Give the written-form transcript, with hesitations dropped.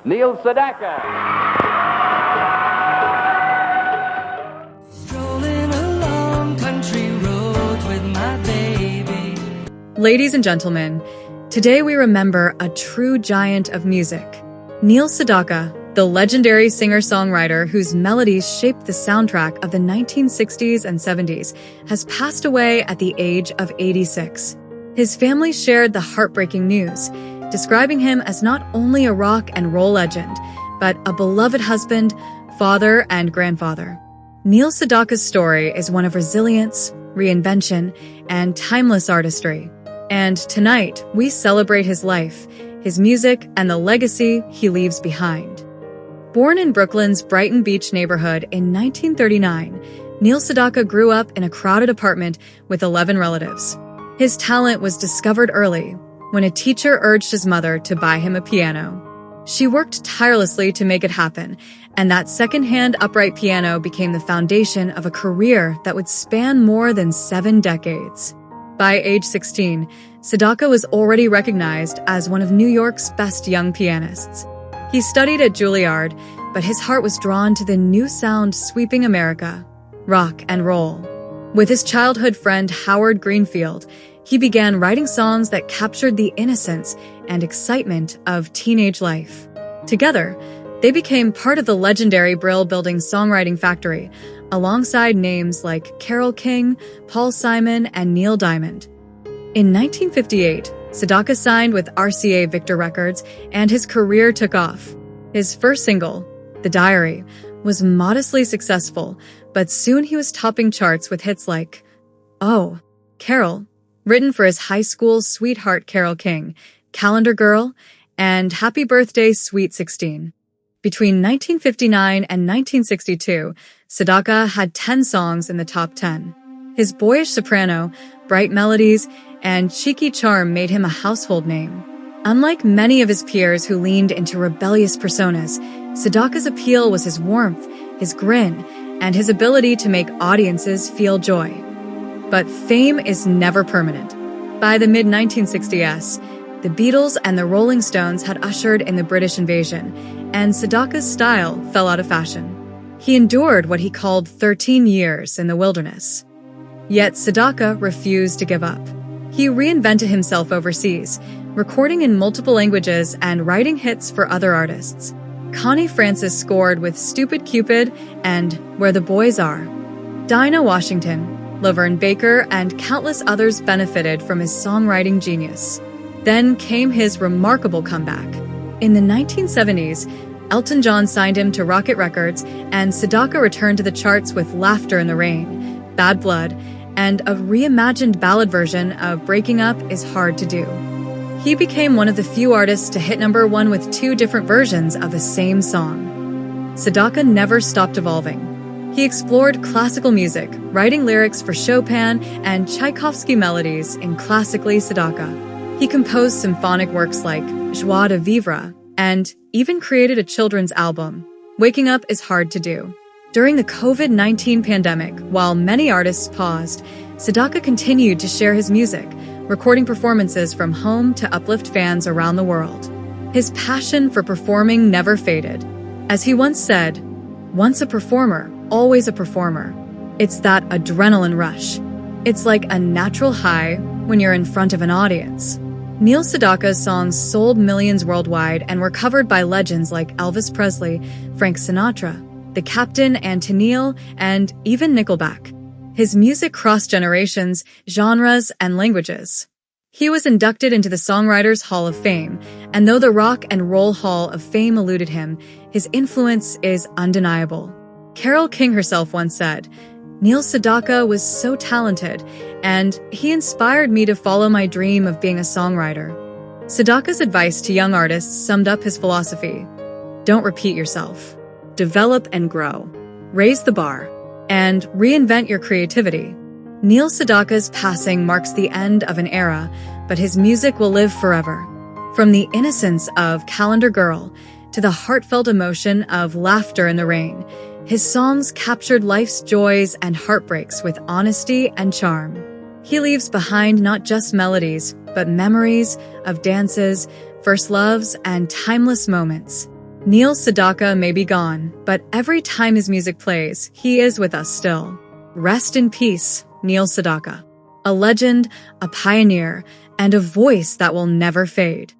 Neil Sedaka. Ladies and gentlemen, today we remember a true giant of music. Neil Sedaka, the legendary singer-songwriter whose melodies shaped the soundtrack of the 1960s and 70s, has passed away at the age of 86. His family shared the heartbreaking news, describing him as not only a rock and roll legend, but a beloved husband, father, and grandfather. Neil Sedaka's story is one of resilience, reinvention, and timeless artistry. And tonight, we celebrate his life, his music, and the legacy he leaves behind. Born in Brooklyn's Brighton Beach neighborhood in 1939, Neil Sedaka grew up in a crowded apartment with 11 relatives. His talent was discovered early, when a teacher urged his mother to buy him a piano. She worked tirelessly to make it happen, and that second-hand upright piano became the foundation of a career that would span more than 7 decades. By age 16, Sedaka was already recognized as one of New York's best young pianists. He studied at Juilliard, but his heart was drawn to the new sound sweeping America, rock and roll. With his childhood friend Howard Greenfield, he began writing songs that captured the innocence and excitement of teenage life. Together, they became part of the legendary Brill Building songwriting factory, alongside names like Carole King, Paul Simon, and Neil Diamond. In 1958, Sedaka signed with RCA Victor Records, and his career took off. His first single, The Diary, was modestly successful, but soon he was topping charts with hits like Oh, Carol, written for his high school sweetheart Carole King, Calendar Girl, and Happy Birthday, Sweet 16. Between 1959 and 1962, Sedaka had 10 songs in the top 10. His boyish soprano, bright melodies, and cheeky charm made him a household name. Unlike many of his peers who leaned into rebellious personas, Sedaka's appeal was his warmth, his grin, and his ability to make audiences feel joy. But fame is never permanent. By the mid-1960s, the Beatles and the Rolling Stones had ushered in the British invasion, and Sedaka's style fell out of fashion. He endured what he called 13 years in the wilderness. Yet Sedaka refused to give up. He reinvented himself overseas, recording in multiple languages and writing hits for other artists. Connie Francis scored with Stupid Cupid and Where the Boys Are. Dinah Washington, Laverne Baker, and countless others benefited from his songwriting genius. Then came his remarkable comeback. In the 1970s, Elton John signed him to Rocket Records, and Sedaka returned to the charts with Laughter in the Rain, Bad Blood, and a reimagined ballad version of Breaking Up Is Hard to Do. He became one of the few artists to hit #1 with 2 different versions of the same song. Sedaka never stopped evolving. He explored classical music, writing lyrics for Chopin and Tchaikovsky melodies in Classically Sedaka. He composed symphonic works like Joie de Vivre and even created a children's album, Waking Up Is Hard to Do. During the COVID-19 pandemic, while many artists paused, Sedaka continued to share his music, recording performances from home to uplift fans around the world. His passion for performing never faded. As he once said, "Once a performer, always a performer." It's that adrenaline rush. It's like a natural high when you're in front of an audience. Neil Sedaka's songs sold millions worldwide and were covered by legends like Elvis Presley, Frank Sinatra, The Captain and Tennille, and even Nickelback. His music crossed generations, genres, and languages. He was inducted into the Songwriters Hall of Fame, and though the Rock and Roll Hall of Fame eluded him, his influence is undeniable. Carole King herself once said, "Neil Sedaka was so talented, and he inspired me to follow my dream of being a songwriter." Sedaka's advice to young artists summed up his philosophy: don't repeat yourself. Develop and grow. Raise the bar. And reinvent your creativity. Neil Sedaka's passing marks the end of an era, but his music will live forever. From the innocence of Calendar Girl to the heartfelt emotion of Laughter in the Rain, his songs captured life's joys and heartbreaks with honesty and charm. He leaves behind not just melodies, but memories of dances, first loves, and timeless moments. Neil Sedaka may be gone, but every time his music plays, he is with us still. Rest in peace, Neil Sedaka. A legend, a pioneer, and a voice that will never fade.